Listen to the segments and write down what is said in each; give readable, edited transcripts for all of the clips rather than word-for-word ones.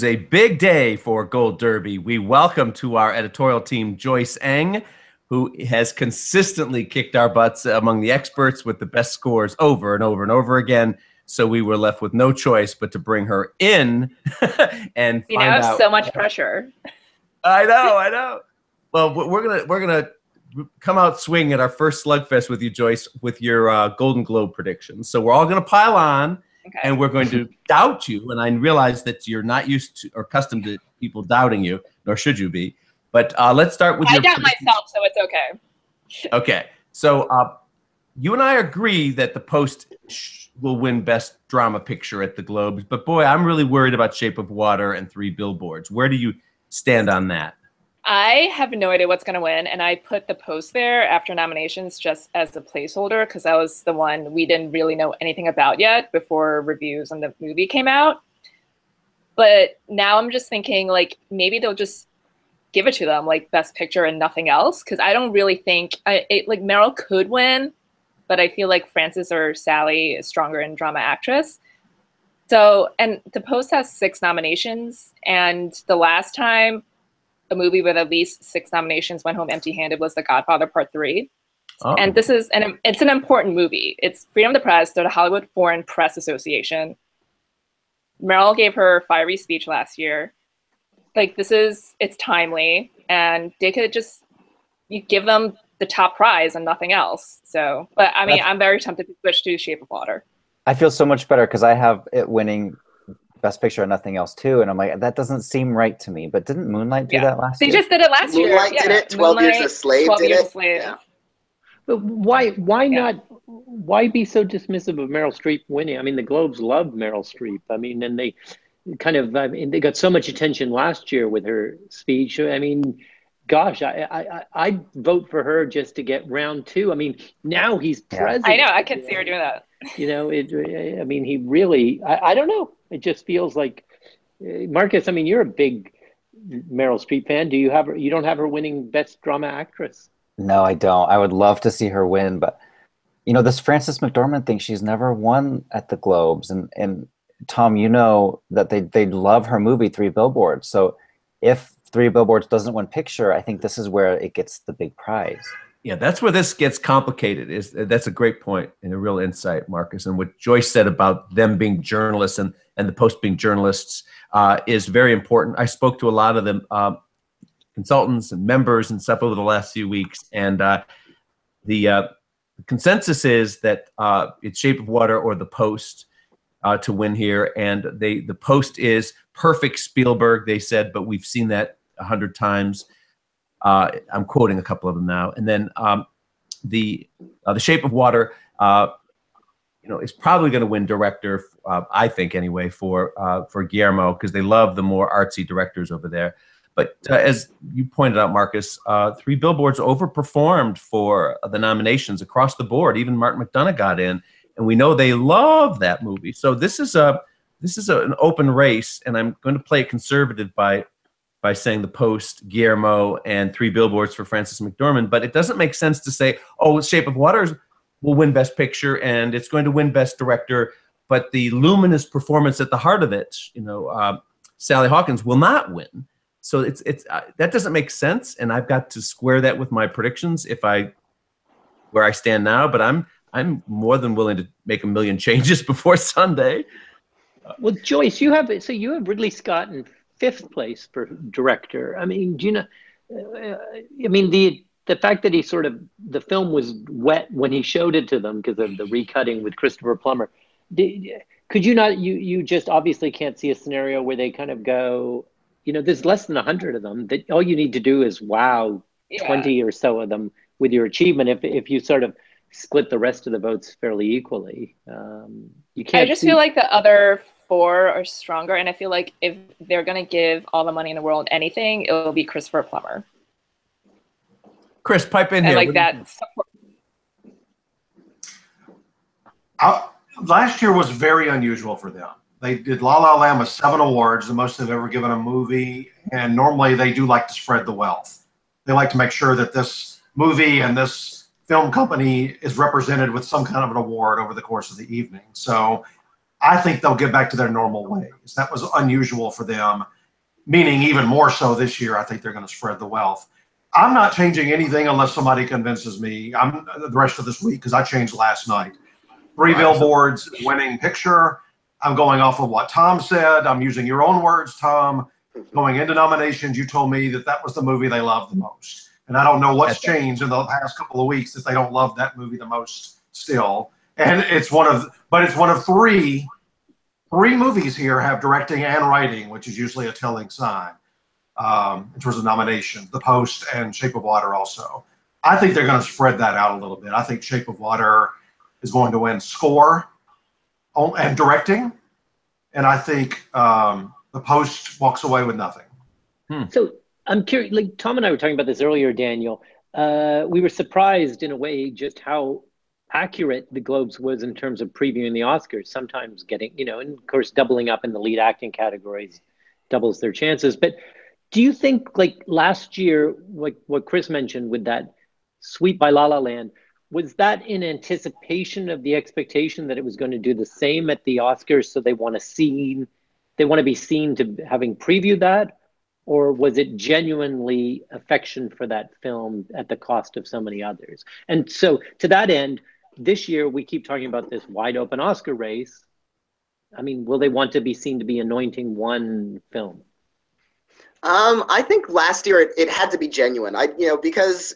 It's a big day for Gold Derby. We welcome to our editorial team Joyce Eng, who has consistently kicked our butts among the experts with the best scores over and over and over again. So we were left with no choice but to bring her in and you find out. So much pressure. I know. Well, we're gonna come out swinging at our first slugfest with you, Joyce, with your Golden Globe predictions. So we're all gonna pile on. Okay. And we're going to doubt you, and I realize that you're not used to or accustomed to people doubting you, nor should you be. But let's start with I doubt myself, so it's okay. Okay. So you and I agree that The Post will win Best Drama Picture at the Globes. But, boy, I'm really worried about Shape of Water and Three Billboards. Where do you stand on that? I have no idea what's going to win, and I put The Post there after nominations just as a placeholder because that was the one we didn't really know anything about yet before reviews on the movie came out. But now I'm just thinking, like, maybe they'll just give it to them, like, Best Picture and nothing else, because I don't really think like, Meryl could win, but I feel like Frances or Sally is stronger in Drama Actress. So, and The Post has 6 nominations, and the last time a movie with at least 6 nominations went home empty-handed was The Godfather Part 3. Oh. And this is it's an important movie. It's freedom of the press. They're the Hollywood Foreign Press Association. Meryl gave her fiery speech last year. Like, it's timely, and they could just give them the top prize and nothing else. So, but I mean, I'm very tempted to switch to Shape of Water. I feel so much better because I have it winning Best Picture and nothing else too, and I'm like, that doesn't seem right to me. But didn't Moonlight do that last year? They just did it last year. Moonlight did it. 12 Years a Slave did it. Yeah. But why not? Why be so dismissive of Meryl Streep winning? I mean, the Globes love Meryl Streep. I mean, and they kind of, they got so much attention last year with her speech. I mean, gosh, I'd vote for her just to get round 2. I mean, now he's president. I know, I could see her doing that. You know, I mean, he really, I don't know. It just feels like, Marcus, I mean, you're a big Meryl Streep fan. You don't have her winning Best Drama Actress? No, I don't. I would love to see her win, but you know, this Frances McDormand thing, she's never won at the Globes, and Tom, you know that they love her movie Three Billboards. So if Three Billboards doesn't win picture, I think this is where it gets the big prize. Yeah, that's where this gets complicated. That's a great point and a real insight, Marcus. And what Joyce said about them being journalists and the Post being journalists is very important. I spoke to a lot of them consultants and members and stuff over the last few weeks, and the consensus is that it's Shape of Water or The Post to win here, and the Post is perfect Spielberg, they said, but we've seen that 100 times. I'm quoting a couple of them now, and then the Shape of Water, you know, is probably going to win director, I think anyway, for Guillermo, because they love the more artsy directors over there. But as you pointed out, Marcus, Three Billboards overperformed for the nominations across the board. Even Martin McDonagh got in, and we know they love that movie. So this is an open race, and I'm going to play it conservative by saying The Post, Guillermo, and Three Billboards for Frances McDormand. But it doesn't make sense to say, oh, Shape of Water will win Best Picture and it's going to win Best Director, but the luminous performance at the heart of it, you know, Sally Hawkins, will not win. So it's that doesn't make sense, and I've got to square that with my predictions where I stand now. But I'm more than willing to make a million changes before Sunday. Well, Joyce, you have Ridley Scott in 5th place for director. I mean, do you know? I mean, the fact that the film was wet when he showed it to them because of the recutting with Christopher Plummer. Could you not? You just obviously can't see a scenario where they kind of go, you know, there's less than 100 of them. That all you need to do is wow 20 or so of them with your achievement. If you sort of split the rest of the votes fairly equally, you can't. I just feel like the other 4 are stronger, and I feel like if they're going to give all the money in the world anything, it will be Christopher Plummer. Chris, pipe in and here. Like that. Last year was very unusual for them. They did La La Land with 7 awards, the most they've ever given a movie, and normally they do like to spread the wealth. They like to make sure that this movie and this film company is represented with some kind of an award over the course of the evening. So I think they'll get back to their normal ways. That was unusual for them, meaning even more so this year. I think they're going to spread the wealth. I'm not changing anything unless somebody convinces me. I'm the rest of this week because I changed last night. 3 Billboards winning picture. I'm going off of what Tom said. I'm using your own words, Tom. Going into nominations, you told me that that was the movie they loved the most. And I don't know what's changed in the past couple of weeks that they don't love that movie the most still. And it's one of three movies here have directing and writing, which is usually a telling sign in terms of nominations. The Post and Shape of Water also. I think they're going to spread that out a little bit. I think Shape of Water is going to win score and directing, and I think The Post walks away with nothing. So I'm curious, like Tom and I were talking about this earlier, Daniel. We were surprised in a way just how accurate the Globes was in terms of previewing the Oscars, sometimes getting, and of course, doubling up in the lead acting categories doubles their chances. But do you think, like last year, like what Chris mentioned with that sweep by La La Land, was that in anticipation of the expectation that it was going to do the same at the Oscars, so they want to be seen to having previewed that? Or was it genuinely affection for that film at the cost of so many others? And so to that end, this year we keep talking about this wide open Oscar race. I mean, will they want to be seen to be anointing one film? I think last year it had to be genuine. Because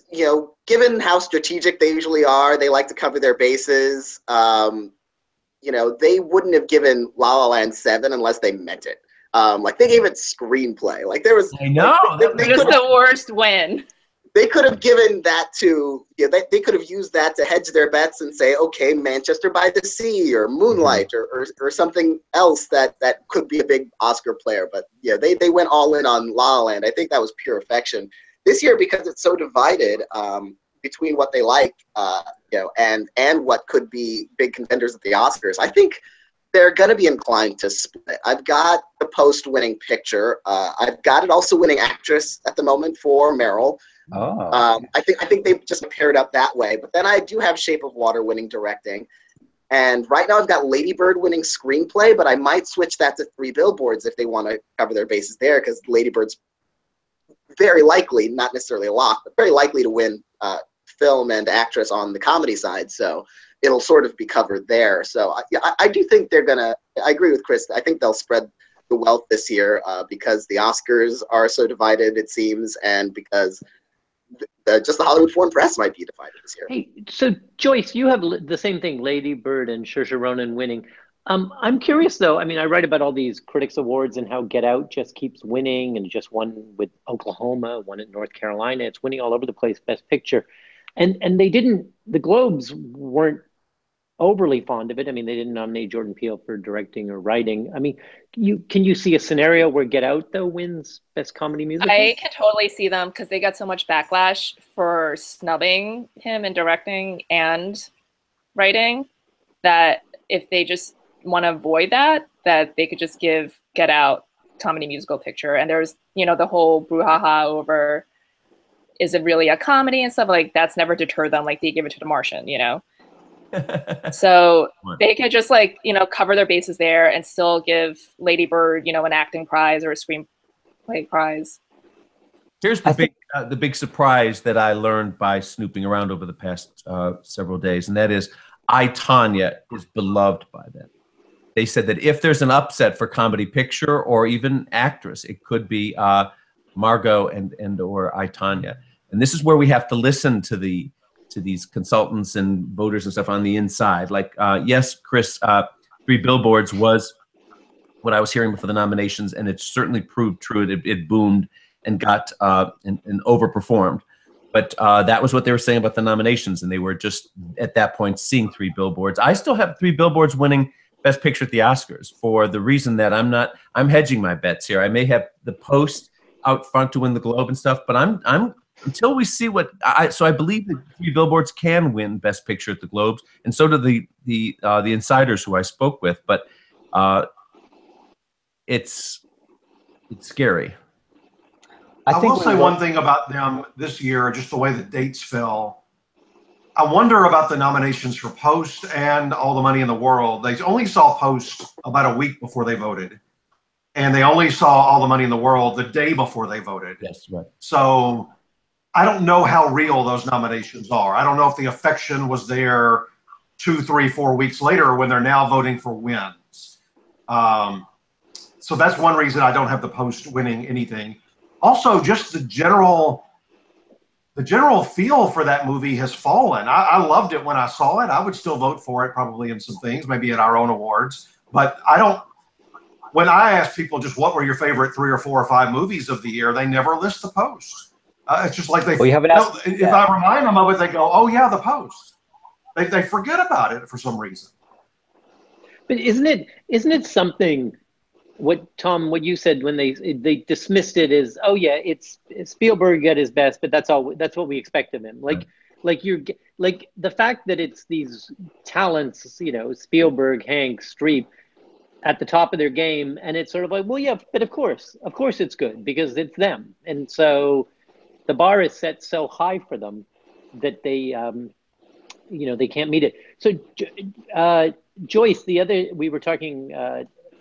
given how strategic they usually are, they like to cover their bases. They wouldn't have given La La Land 7 unless they meant it. Like they gave it screenplay. Like there was. I know. They just the worst win. They could have given that to. They could have used that to hedge their bets and say, okay, Manchester by the Sea or Moonlight or something else that could be a big Oscar player. But they went all in on La La Land. I think that was pure affection. This year, because it's so divided between what they like, and what could be big contenders at the Oscars, I think they're going to be inclined to split. I've got The Post winning picture. I've got it also winning actress at the moment for Meryl. Oh. I think they've just paired up that way. But then I do have Shape of Water winning directing. And right now I've got Lady Bird winning screenplay, but I might switch that to 3 Billboards if they want to cover their bases there, because Lady Bird's very likely, not necessarily a lock, but very likely to win film and actress on the comedy side. So it'll sort of be covered there. So I do think they're going to, I agree with Chris, I think they'll spread the wealth this year because the Oscars are so divided, it seems, and because just the Hollywood Foreign Press might be divided this year. Hey, so Joyce, you have the same thing, Lady Bird and Saoirse Ronan winning. I'm curious though, I mean, I write about all these critics awards and how Get Out just keeps winning, and just won with Oklahoma, won in North Carolina. It's winning all over the place, Best Picture. And the Globes weren't overly fond of it. I mean, they didn't nominate Jordan Peele for directing or writing. I mean, can you see a scenario where Get Out though wins Best Comedy Musical? I can totally see them, because they got so much backlash for snubbing him in directing and writing, that if they just want to avoid that they could just give Get Out Comedy Musical Picture. And there's the whole brouhaha over, is it really a comedy and stuff, like that's never deterred them. Like they give it to The Martian, So they could just cover their bases there and still give Lady Bird, an acting prize or a screenplay prize. Here's the big surprise that I learned by snooping around over the past several days, and that is I, Tonya is beloved by them. They said that if there's an upset for comedy picture or even actress, it could be Margot and or I, Tonya. And this is where we have to listen to these consultants and voters and stuff on the inside. Like, yes, Chris, 3 Billboards was what I was hearing before the nominations, and it certainly proved true. It boomed and got and overperformed. But that was what they were saying about the nominations, and they were just at that point seeing 3 Billboards. I still have 3 Billboards winning Best Picture at the Oscars for the reason that I'm hedging my bets here. I may have The Post out front to win the Globe and stuff, but I'm until we see so I believe that 3 Billboards can win Best Picture at the Globes, and so do the insiders who I spoke with. But it's scary. I will say one thing about them this year, just the way the dates fell. I wonder about the nominations for Post and All the Money in the World. They only saw Post about a week before they voted, and they only saw All the Money in the World the day before they voted. Yes, right. So I don't know how real those nominations are. I don't know if the affection was there 2, 3, 4 weeks later when they're now voting for wins. So that's one reason I don't have the Post winning anything. Also, just the general feel for that movie has fallen. I loved it when I saw it. I would still vote for it probably in some things, maybe at our own awards. But I don't. When I ask people just what were your favorite 3 or 4 or 5 movies of the year, they never list The Post. It's just like they. Well, you haven't asked, if I remind them of it, they go, "Oh yeah, The Post." They forget about it for some reason. But isn't it something? What you said when they dismissed it as, oh yeah, it's Spielberg at his best, but that's what we expect of him. Like the fact that it's these talents, Spielberg, Hanks, Streep, at the top of their game, and it's sort of like, well, yeah, but of course it's good because it's them, and so the bar is set so high for them that they they can't meet it. So Joyce, we were talking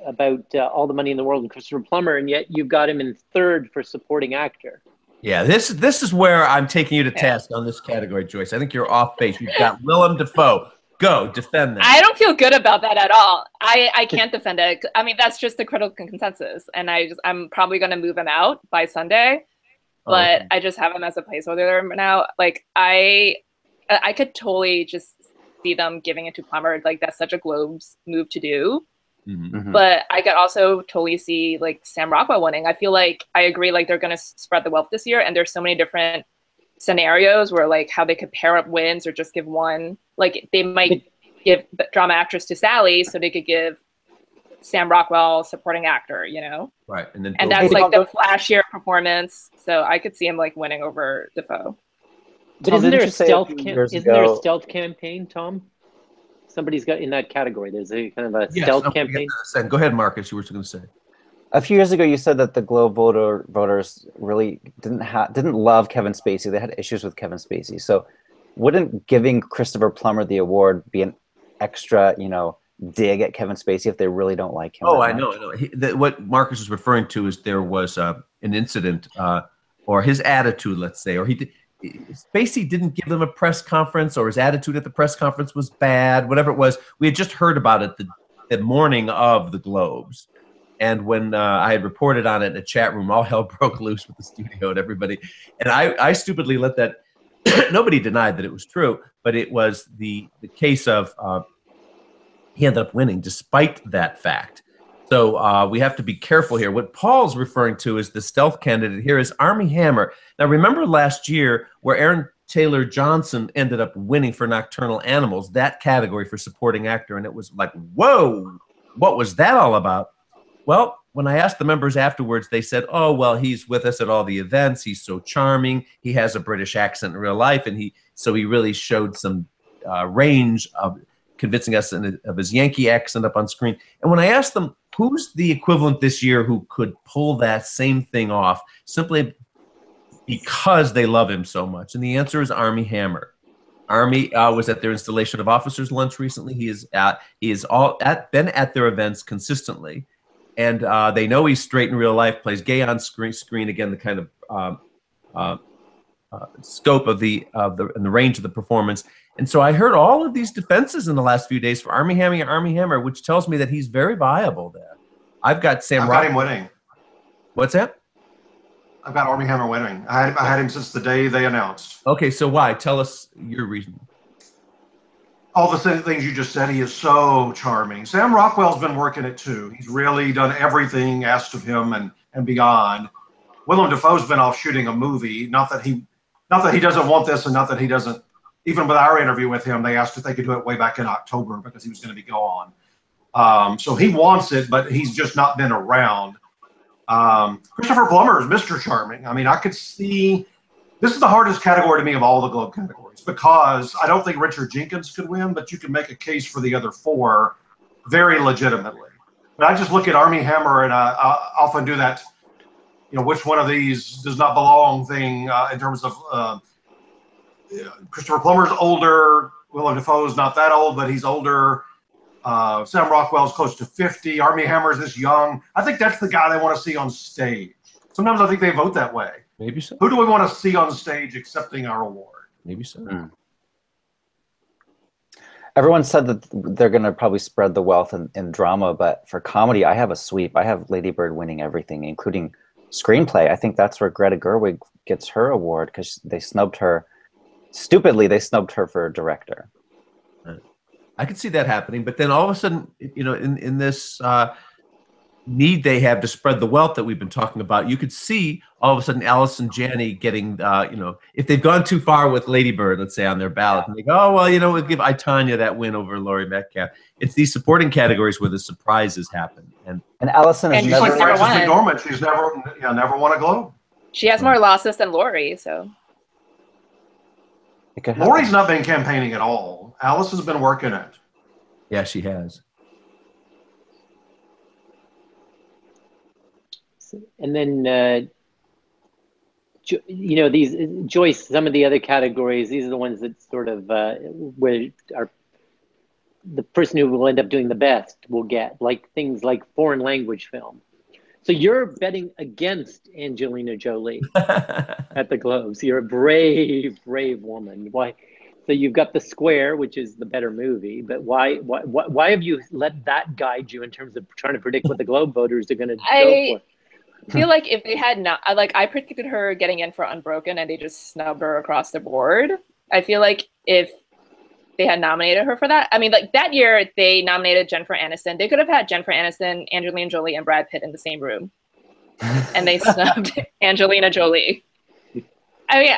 about All the Money in the World and Christopher Plummer, and yet you've got him in 3rd for supporting actor. Yeah, this is where I'm taking you to task on this category, Joyce. I think you're off base. You've got Willem Dafoe. Go, defend that. I don't feel good about that at all. I can't defend it. I mean, that's just the critical consensus, and I'm probably going to move him out by Sunday, but I just have him as a placeholder now. Like I could totally just see them giving it to Plummer. Like that's such a Globes move to do. Mm-hmm. But I could also totally see like Sam Rockwell winning. I feel like I agree, like they're going to spread the wealth this year, and there's so many different scenarios where like how they could pair up wins or just give one. Like they might give drama actress to Sally, so they could give Sam Rockwell supporting actor, Right, and that's like the flashier performance. So I could see him like winning over Dafoe. But isn't there a stealth campaign, Tom? Somebody's got in that category. There's a kind of a stealth campaign. Go ahead, Marcus. You were going to say. A few years ago, you said that the Globe voters really didn't love Kevin Spacey. They had issues with Kevin Spacey. So, wouldn't giving Christopher Plummer the award be an extra, dig at Kevin Spacey if they really don't like him? Oh, I know. What Marcus is referring to is there was an incident, or his attitude, let's say, or Spacey didn't give them a press conference, or his attitude at the press conference was bad. Whatever it was, we had just heard about it the morning of the Globes. And when I had reported on it in a chat room, all hell broke loose with the studio and everybody. And I stupidly let that – nobody denied that it was true, but it was the case of he ended up winning despite that fact. So we have to be careful here. What Paul's referring to is the stealth candidate here is Armie Hammer. Now, remember last year where Aaron Taylor Johnson ended up winning for Nocturnal Animals, that category for supporting actor, and it was like, whoa, what was that all about? Well, when I asked the members afterwards, they said, oh, well, he's with us at all the events. He's so charming. He has a British accent in real life. And he really showed some range of convincing us of his Yankee accent up on screen. And when I asked them, who's the equivalent this year who could pull that same thing off simply because they love him so much? And the answer is Armie Hammer. Armie was at their installation of Officers Lunch recently. He is been at their events consistently. And they know he's straight in real life, plays gay on screen. Again, the kind of scope of and the range of the performance. And so I heard all of these defenses in the last few days for Armie Hammer, which tells me that he's very viable there. I've got Sam Rockwell. I've got him winning. What's that? I've got Armie Hammer winning. I had him since the day they announced. Okay, so why? Tell us your reason. All the things you just said. He is so charming. Sam Rockwell's been working it too. He's really done everything asked of him and beyond. Willem Dafoe's been off shooting a movie. Not that he doesn't want this, and not that he doesn't. Even with our interview with him, they asked if they could do it way back in October because he was going to be gone. So he wants it, but he's just not been around. Christopher Plummer is Mr. Charming. I mean, I could see. This is the hardest category to me of all the Globe categories because I don't think Richard Jenkins could win, but you can make a case for the other 4 very legitimately. But I just look at Armie Hammer, and I often do that, which one of these does not belong thing in terms of Christopher Plummer's older. Willem Dafoe's not that old, but he's older. Sam Rockwell's close to 50. Armie Hammer's this young. I think that's the guy they want to see on stage. Sometimes I think they vote that way. Maybe so. Who do we want to see on stage accepting our award? Maybe so. Everyone said that they're going to probably spread the wealth in drama, but for comedy, I have a sweep. I have Lady Bird winning everything, including screenplay. I think that's where Greta Gerwig gets her award because they snubbed her. Stupidly, they snubbed her for director. I could see that happening, but then all of a sudden, you know, in this need they have to spread the wealth that we've been talking about, you could see all of a sudden Allison Janney getting, you know, if they've gone too far with Lady Bird, let's say on their ballot, and they go, oh well, you know, we'll give Tanya that win over Laurie Metcalf. It's these supporting categories where the surprises happen, and Allison has never McDormand. She's never won a Globe. She has more losses than Laurie, so. Laurie's not been campaigning at all. Alice has been working it. Yeah, she has. And then, you know, these Joyce, some of the other categories, these are the ones that sort of where are the person who will end up doing the best will get, like things like foreign language film. So you're betting against Angelina Jolie at the Globes. You're a brave, brave woman. Why? So you've got The Square, which is the better movie, but why have you let that guide you in terms of trying to predict what the Globe voters are going to go for? I feel like if they had not, like I predicted her getting in for Unbroken and they just snubbed her across the board. I feel like if they had nominated her for that, I mean, like that year they nominated Jennifer Aniston. They could have had Jennifer Aniston, Angelina Jolie, and Brad Pitt in the same room, and they snubbed Angelina Jolie. I mean,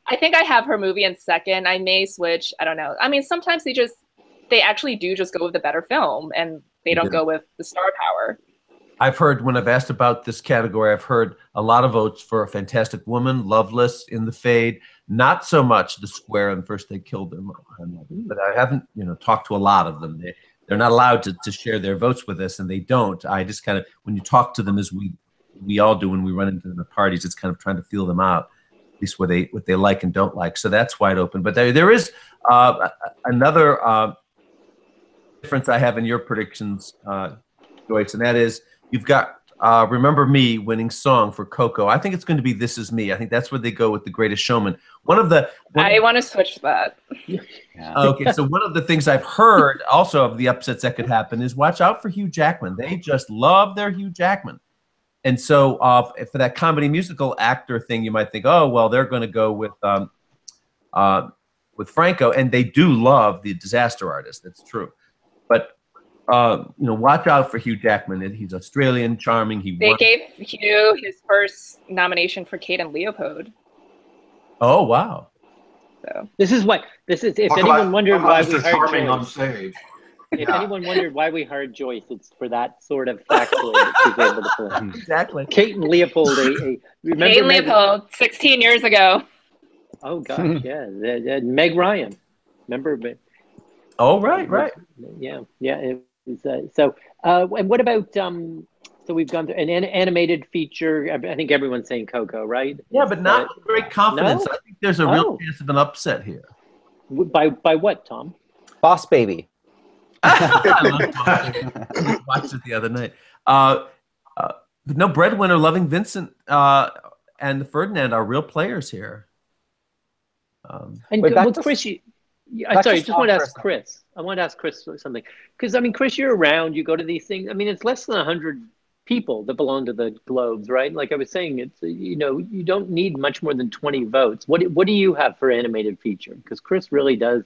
I think I have her movie in second. I may switch. I don't know. I mean, sometimes they actually do just go with the better film, and they don't go with the star power. I've heard, when I've asked about this category, I've heard a lot of votes for A Fantastic Woman, Loveless, In the Fade, not so much The Square and First They Killed Their Mother. But I haven't, you know, talked to a lot of them. They're not allowed to share their votes with us, and they don't. I just kind of, when you talk to them, as we all do when we run into the parties, it's kind of trying to feel them out, at least what they like and don't like. So that's wide open. But there is another difference I have in your predictions, Joyce, and that is, you've got Remember Me winning song for Coco. I think it's going to be This Is Me. I think that's where they go with The Greatest Showman. I want to switch that. Yeah. Okay, so one of the things I've heard also of the upsets that could happen is watch out for Hugh Jackman. They just love their Hugh Jackman. And so for that comedy musical actor thing, you might think, oh, well, they're going to go with Franco. And they do love The Disaster Artist. That's true. But you know, watch out for Hugh Jackman. He's Australian, charming. They gave Hugh his first nomination for Kate and Leopold. Oh wow! So this is if anyone wondered why we hired Joyce on stage. If anyone wondered why we hired Joyce, it's for that sort of factoid that she's able to pull. Exactly. Kate and Leopold. Remember Kate and Leopold, 16 years ago. Oh gosh, yeah. Meg Ryan. Remember? Oh right. Yeah. So, and what about so we've gone through an animated feature. I think everyone's saying Coco, right? Yeah, but not with great confidence. No? I think there's a real chance of an upset here. By what, Tom? Boss Baby. I love Boss Baby. I watched it the other night. But no, Breadwinner, Loving Vincent, and Ferdinand are real players here. Chris, I just want to ask Chris. I want to ask Chris something. Because, I mean, Chris, you're around. You go to these things. I mean, it's less than 100 people that belong to the Globes, right? Like I was saying, it's, you know, you don't need much more than 20 votes. What do you have for animated feature? Because Chris really does.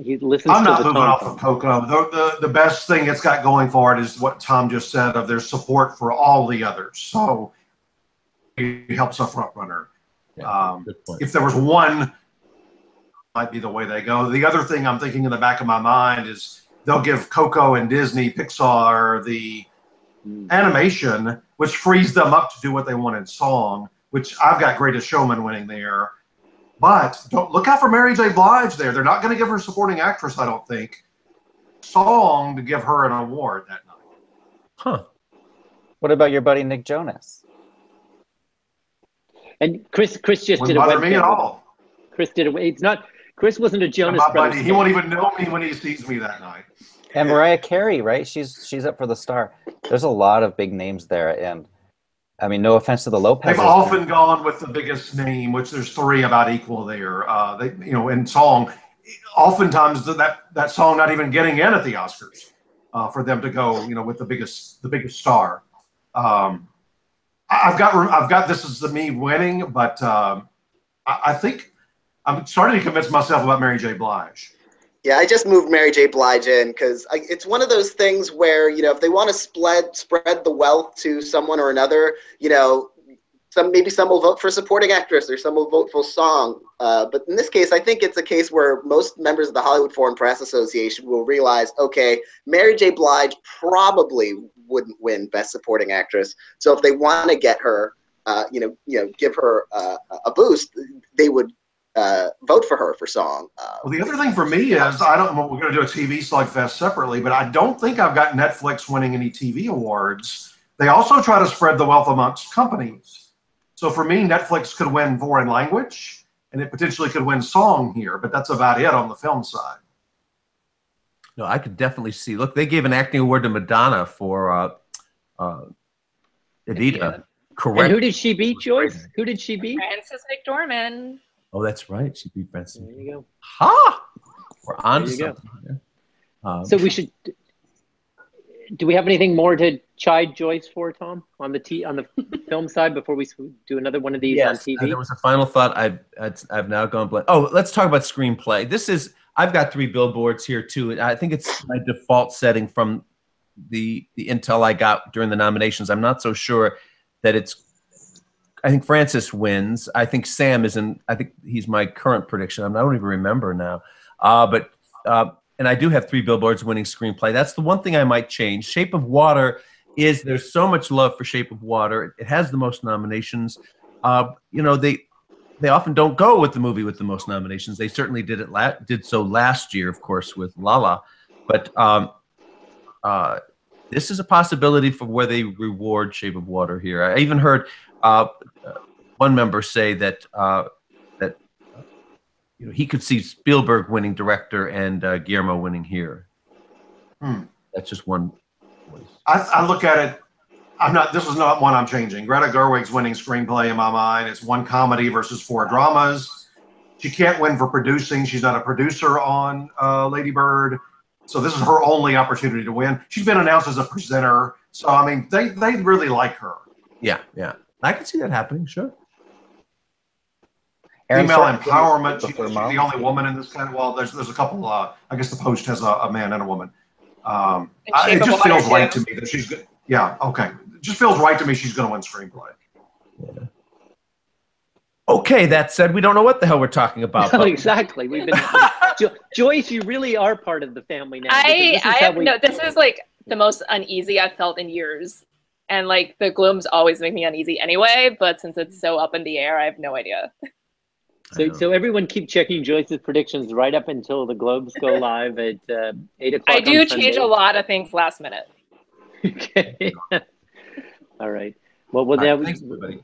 He listens I'm to not the moving tone off of Coco. The best thing it's got going for it is what Tom just said of their support for all the others. So it helps a front runner. Yeah, if there was one, might be the way they go. The other thing I'm thinking in the back of my mind is they'll give Coco and Disney, Pixar the animation, which frees them up to do what they want in song, which I've got Greatest Showman winning there. But don't look out for Mary J. Blige there. They're not going to give her supporting actress, I don't think, song to give her an award that night. Huh. What about your buddy Nick Jonas? And Chris just Wouldn't did a bother webcam. me at all. Chris did it. It's not. Chris wasn't a Jonas Brothers. He won't even know me when he sees me that night. And Mariah Carey, right? She's up for the star. There's a lot of big names there, and I mean, no offense to the Lopez's. They've often gone with the biggest name, which there's three about equal there. In song, oftentimes that song not even getting in at the Oscars for them to go, with the biggest star. I've got this is me winning, but I think I'm starting to convince myself about Mary J. Blige. Yeah, I just moved Mary J. Blige in because it's one of those things where, if they want to spread the wealth to someone or another, maybe some will vote for supporting actress or some will vote for song. But in this case, I think it's a case where most members of the Hollywood Foreign Press Association will realize, okay, Mary J. Blige probably wouldn't win Best Supporting Actress. So if they want to get her, give her a boost, they would vote for her for song. Well, the other thing for me is, I don't know, we're going to do a TV slugfest separately, but I don't think I've got Netflix winning any TV awards. They also try to spread the wealth amongst companies. So for me, Netflix could win foreign language, and it potentially could win song here, but that's about it on the film side. No, I could definitely see. Look, they gave an acting award to Madonna for Evita. Correct. And who did she beat, Joyce? Who did she beat? Frances McDormand. Oh, that's right. She beat Frances. There you go. Ha! We're on to something here. So we should. Do we have anything more to chide Joyce for, Tom, on the film side before we do another one of these on TV? There was a final thought. I've now gone blank. Oh, let's talk about screenplay. I've got 3 billboards here too. I think it's my default setting from the intel I got during the nominations. I'm not so sure that it's. I think Francis wins. I think Sam isn't. I think he's my current prediction. I don't even remember now. And I do have 3 billboards winning screenplay. That's the one thing I might change. Shape of Water there's so much love for Shape of Water. It has the most nominations. They often don't go with the movie with the most nominations. They certainly did so last year, of course, with La La. But this is a possibility for where they reward Shape of Water here. I even heard one member say that he could see Spielberg winning director and Guillermo winning here. That's just one voice. I look at it. This is not one I'm changing. Greta Gerwig's winning screenplay in my mind. It's 1 comedy versus 4 dramas. She can't win for producing. She's not a producer on Lady Bird. So this is her only opportunity to win. She's been announced as a presenter. So, I mean, they really like her. Yeah. I can see that happening, sure. Female empowerment. She's the only woman in this kind of. Well, there's a couple. I guess the Post has a man and a woman. It just feels right to me that she's good. Yeah. Okay. It just feels right to me she's going to win screenplay. Yeah. Okay. That said, we don't know what the hell we're talking about. No, exactly. We've been. Joyce, you really are part of the family now. This is like the most uneasy I've felt in years. And like the glooms always make me uneasy anyway, but since it's so up in the air, I have no idea. So everyone keep checking Joyce's predictions right up until the Globes go live at 8 o'clock. I do change a lot of things last minute. Okay. All right. Well, thanks, everybody.